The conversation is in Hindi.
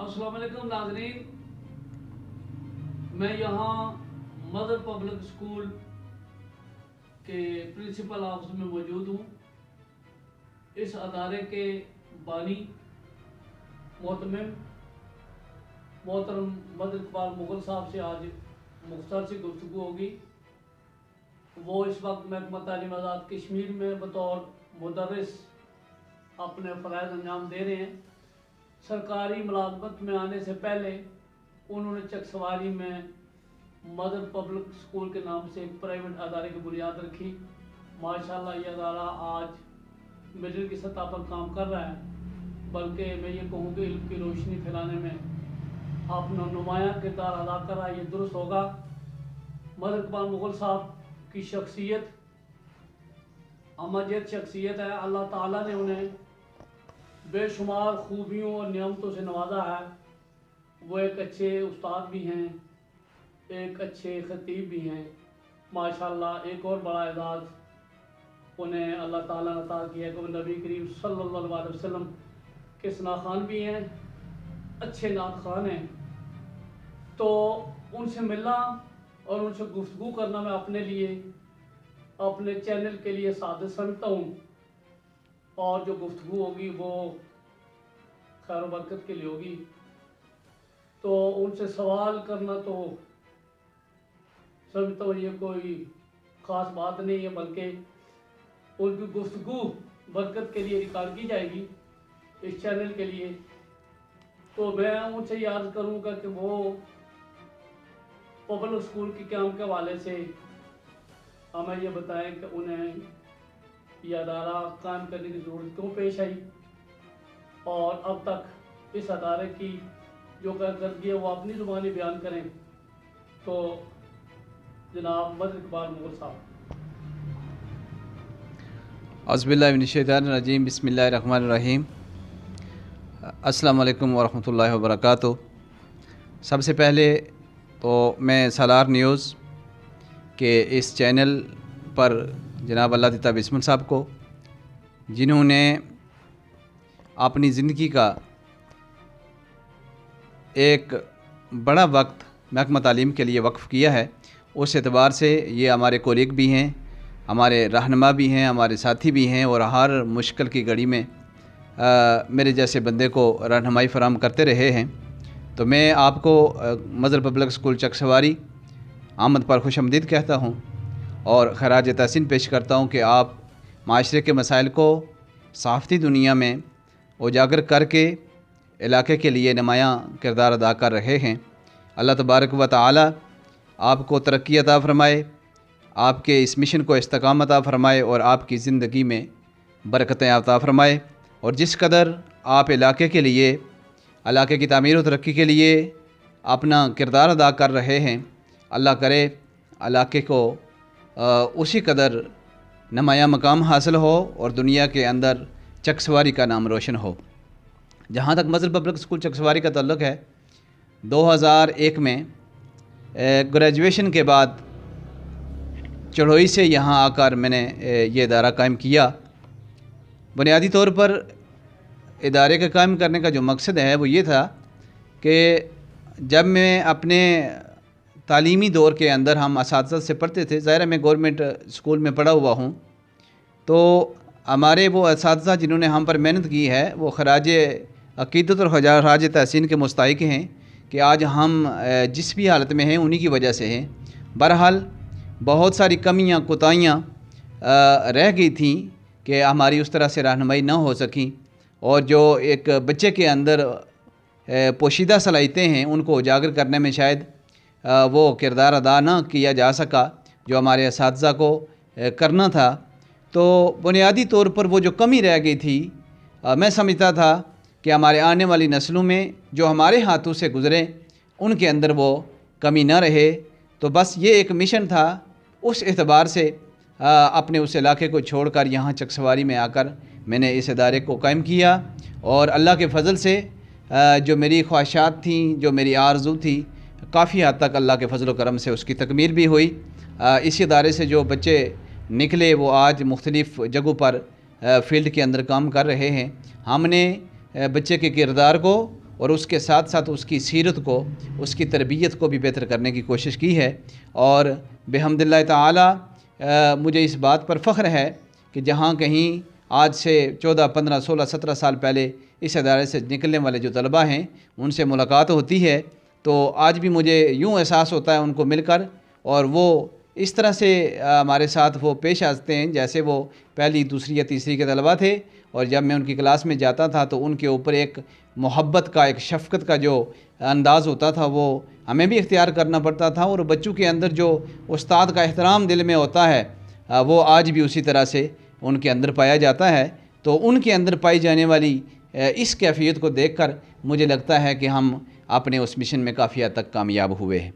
अस्सलाम वालेकुम नाज़रीन, मैं यहाँ मदर पब्लिक स्कूल के प्रिंसिपल ऑफिस में मौजूद हूँ। इस अदारे के बानी मोहतरम मदर इकबाल मुगल साहब से आज मुख्तसर सी गुफ्तगू होगी। वो इस वक्त महकमा तालीम आज़ाद कश्मीर में बतौर मुदर्रिस अपने फ़राइज़ अंजाम दे रहे हैं। सरकारी मुलाजमत में आने से पहले उन्होंने चकसवारी में मदर पब्लिक स्कूल के नाम से एक प्राइवेट अदारे की बुनियाद रखी। माशाल्लाह ये अदारा आज मिडिल की सतह पर काम कर रहा है, बल्कि मैं ये कहूँ कि इल्म की रोशनी फैलाने में अपना नुमायाँ किरदार अदा कर रहा है। ये दुरुस्त होगा। मदर इकबाल मुगल साहब की शख्सियत अमजद शख्सियत है। अल्लाह ताला ने उन्हें बेशुमार खूबियों और नियामतों से नवाजा है। वो एक अच्छे उस्ताद भी हैं, एक अच्छे खतीब भी हैं। माशाल्लाह एक और बड़ा एजाज़ उन्हें अल्लाह ताला ने अता किया है कि वो नबी करीम सल्लल्लाहु अलैहि वसल्लम के सना खान भी हैं, अच्छे नात खान हैं। तो उनसे मिलना और उनसे गुफ्तगू करना मैं अपने लिए, अपने चैनल के लिए सादत समझता हूँ। और जो गुफ्तगू होगी वो खैर बरकत के लिए होगी। तो उनसे सवाल करना तो समझता हूँ ये कोई ख़ास बात नहीं है, बल्कि उनकी गुफ्तगू बरकत के लिए रिकॉर्ड की जाएगी इस चैनल के लिए। तो मैं उनसे याद करूँगा कि वो पब्लिक स्कूल के काम के हवाले से हमें ये बताएं कि उन्हें यह अदारा कायम करने की ज़रूरत क्यों पेश आई और अब तक इस अदारे की जो कारकर्दगी है वो अपनी ज़ुबानी बयान करें। तो जनाब मदर इकबाल मुगल साहब। औज़ुबिल्लाहि मिनश्शैतानिर्रजीम, बिस्मिल्लाहिर्रहमानिर्रहीम। अस्सलामु अलैकुम वरहमतुल्लाहि वबरकातुहू। सबसे पहले तो मैं सालार न्यूज़ के इस चैनल पर जनाब अल्लाह तिता बिस्मिल साहब को, जिन्होंने अपनी ज़िंदगी का एक बड़ा वक्त महकमा तालीम के लिए वक्फ़ किया है, उस एतबार से ये हमारे कोलीग भी हैं, हमारे रहनुमा भी हैं, हमारे साथी भी हैं और हर मुश्किल की घड़ी में मेरे जैसे बंदे को रहनुमाई फराहम करते रहे हैं। तो मैं आपको मदर पब्लिक स्कूल चकसवारी आमद पर खुशामदीद कहता हूँ और खराज तहसीन पेश करता हूँ कि आप माशरे के मसाइल को सहाफ़ती दुनिया में उजागर करके इलाके के लिए नुमायाँ किरदार अदा कर रहे हैं। अल्लाह तबारक व तआला आपको तरक्की अता फ़रमाए, आपके इस मिशन को इस्तकामत अता फ़रमाए और आपकी ज़िंदगी में बरकतें अता फ़रमाए। और जिस कदर आप इलाके के लिए, इलाके की तामीर और तरक्की के लिए अपना किरदार अदा कर रहे हैं, अल्लाह करे इलाके को उसी कदर नुमायाँ मकाम हासिल हो और दुनिया के अंदर चकसवारी का नाम रोशन हो। जहाँ तक मदर पब्लिक स्कूल चकसवारी का ताल्लुक़ है, 2001 में ग्रेजुएशन के बाद चढ़ोई से यहाँ आकर मैंने ये इदारा कायम किया। बुनियादी तौर पर इदारे के कायम करने का जो मकसद है वो ये था कि जब मैं अपने तालीमी दौर के अंदर हम असातिज़ा से पढ़ते थे, ज़ाहिर है मैं गवर्नमेंट स्कूल में पढ़ा हुआ हूँ, तो हमारे वो असातिज़ा जिन्होंने हम पर मेहनत की है वो खराज अक़ीदत और खराज तहसीन के मुस्तहिक़ हैं कि आज हम जिस भी हालत में हैं उन्हीं की वजह से हैं। बहरहाल बहुत सारी कमियाँ कोताहियाँ रह गई थी कि हमारी उस तरह से रहनुमाई ना हो सकी और जो एक बच्चे के अंदर पोशीदा सलाहियतें हैं उनको उजागर करने में शायद वो किरदार अदा ना किया जा सका जो हमारे असातिज़ा को करना था। तो बुनियादी तौर पर वो जो कमी रह गई थी, मैं समझता था कि हमारे आने वाली नस्लों में जो हमारे हाथों से गुज़रे उनके अंदर वो कमी ना रहे। तो बस ये एक मिशन था। उस एतबार से अपने उस इलाके को छोड़कर यहाँ चकसवारी में आकर मैंने इस इदारे को कायम किया और अल्लाह के फ़ज़ल से जो मेरी ख्वाहिशात थी, जो मेरी आरज़ू थी, काफ़ी हद तक अल्लाह के फ़ज़ल व करम से उसकी तकमील भी हुई। इस इदारे से जो बच्चे निकले वो आज मुख्तलिफ़ जगहों पर फ़ील्ड के अंदर काम कर रहे हैं। हमने बच्चे के किरदार को और उसके साथ साथ उसकी सीरत को, उसकी तरबियत को भी बेहतर करने की कोशिश की है। और बिहम्दिल्लाह ताला मुझे इस बात पर फ़ख्र है कि जहाँ कहीं आज से 14, 15, 16, 17 साल पहले इस अदारे से निकलने वाले जो तलबा हैं उनसे मुलाकात होती है तो आज भी मुझे यूँ एहसास होता है उनको मिलकर, और वो इस तरह से हमारे साथ वो पेश आते हैं जैसे वो पहली, दूसरी या तीसरी के तलबा थे। और जब मैं उनकी क्लास में जाता था तो उनके ऊपर एक मोहब्बत का, एक शफ़क़त का जो अंदाज़ होता था वो हमें भी इख्तियार करना पड़ता था। और बच्चों के अंदर जो उस्ताद का एहतराम दिल में होता है वो आज भी उसी तरह से उनके अंदर पाया जाता है। तो उनके अंदर पाई जाने वाली इस कैफियत को देखकर मुझे लगता है कि हम अपने उस मिशन में काफ़ी हद तक कामयाब हुए हैं।